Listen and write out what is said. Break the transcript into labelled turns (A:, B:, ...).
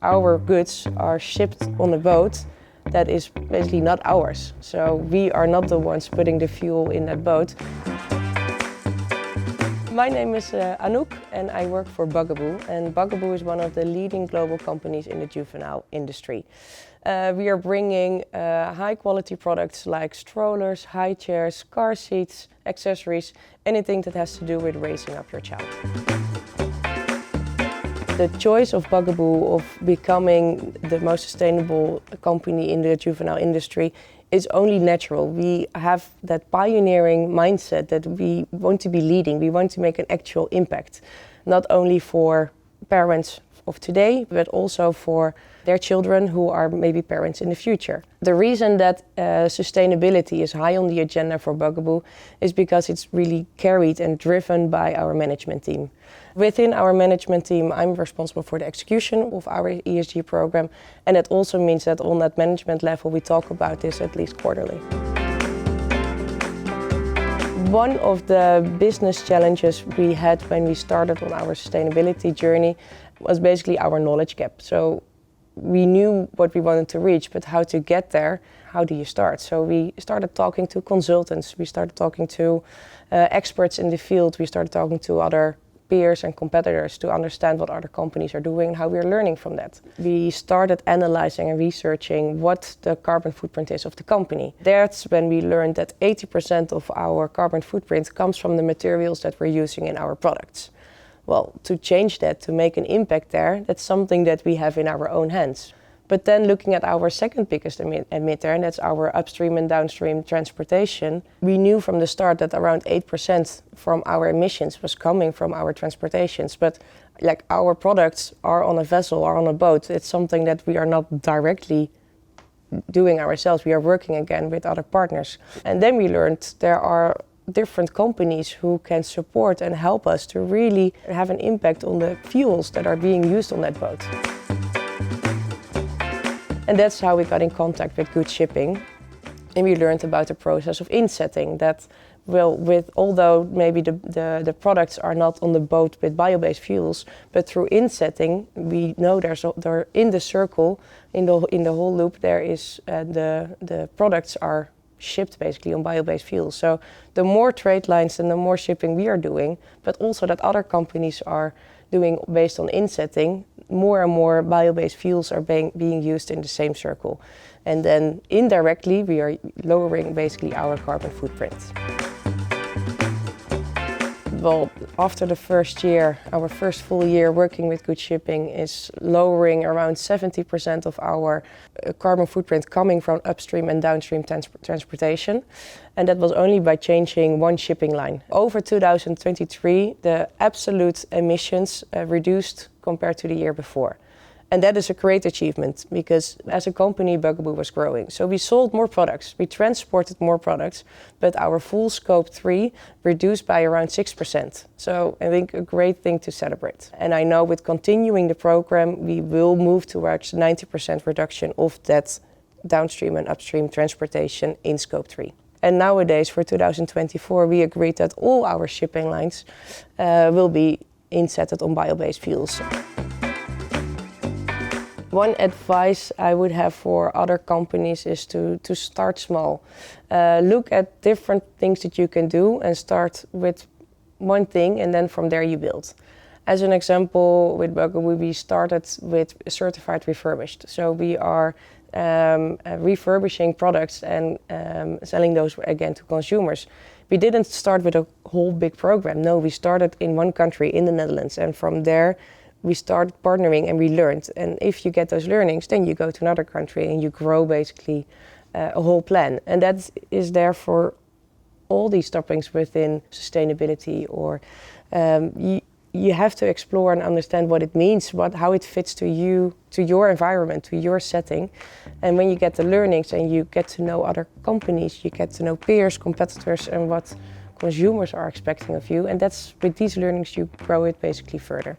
A: our goods are shipped on a boat that is basically not ours. So we are not the ones putting the fuel in that boat. My name is Anouk and I work for Bugaboo. And Bugaboo is one of the leading global companies in the juvenile industry. We are bringing high quality products like strollers, high chairs, car seats, accessories, anything that has to do with raising up your child. The choice of Bugaboo of becoming the most sustainable company in the juvenile industry is only natural. We have that pioneering mindset that we want to be leading, we want to make an actual impact, not only for parents of today, but also for their children who are maybe parents in the future. The reason that sustainability is high on the agenda for Bugaboo is because it's really carried and driven by our management team. Within our management team, I'm responsible for the execution of our ESG program, and it also means that on that management level we talk about this at least quarterly. One of the business challenges we had when we started on our sustainability journey was basically our knowledge gap. So we knew what we wanted to reach, but how to get there, how do you start? So we started talking to consultants, we started talking to experts in the field, we started talking to other peers and competitors to understand what other companies are doing and how we are learning from that. We started analyzing and researching what the carbon footprint is of the company. That's when we learned that 80% of our carbon footprint comes from the materials that we're using in our products. Well, to change that, to make an impact there, that's something that we have in our own hands. But then looking at our second biggest emitter, and that's our upstream and downstream transportation, we knew from the start that around 8% from our emissions was coming from our transportations. But like our products are on a vessel or on a boat, it's something that we are not directly doing ourselves. We are working again with other partners. And then we learned there are different companies who can support and help us to really have an impact on the fuels that are being used on that boat. And that's how we got in contact with GoodShipping. And we learned about the process of insetting that although maybe the products are not on the boat with bio-based fuels, but through insetting, we know they're in the circle, in the whole loop, there is the products are shipped basically on bio-based fuels. So the more trade lines and the more shipping we are doing, but also that other companies are doing based on insetting, more and more bio-based fuels are being used in the same circle. And then indirectly we are lowering basically our carbon footprint. Well, after the first year, our first full year working with GoodShipping is lowering around 70% of our carbon footprint coming from upstream and downstream transportation. And that was only by changing one shipping line. Over 2023, the absolute emissions reduced compared to the year before. And that is a great achievement because as a company, Bugaboo was growing. So we sold more products, we transported more products, but our full scope 3 reduced by around 6%. So I think a great thing to celebrate. And I know with continuing the program, we will move towards 90% reduction of that downstream and upstream transportation in scope 3. And nowadays, for 2024, we agreed that all our shipping lines will be insetted on bio-based fuels. One advice I would have for other companies is to start small. Look at different things that you can do and start with one thing and then from there you build. As an example, with Bugaboo, we started with certified refurbished. So we are refurbishing products and selling those again to consumers. We didn't start with a whole big program. No, we started in one country, in the Netherlands, and from there we started partnering and we learned. And if you get those learnings, then you go to another country and you grow basically a whole plan. And that is there for all these topics within sustainability, or you have to explore and understand what it means, how it fits to you, to your environment, to your setting. And when you get the learnings and you get to know other companies, you get to know peers, competitors, and what consumers are expecting of you. And that's with these learnings you grow it basically further.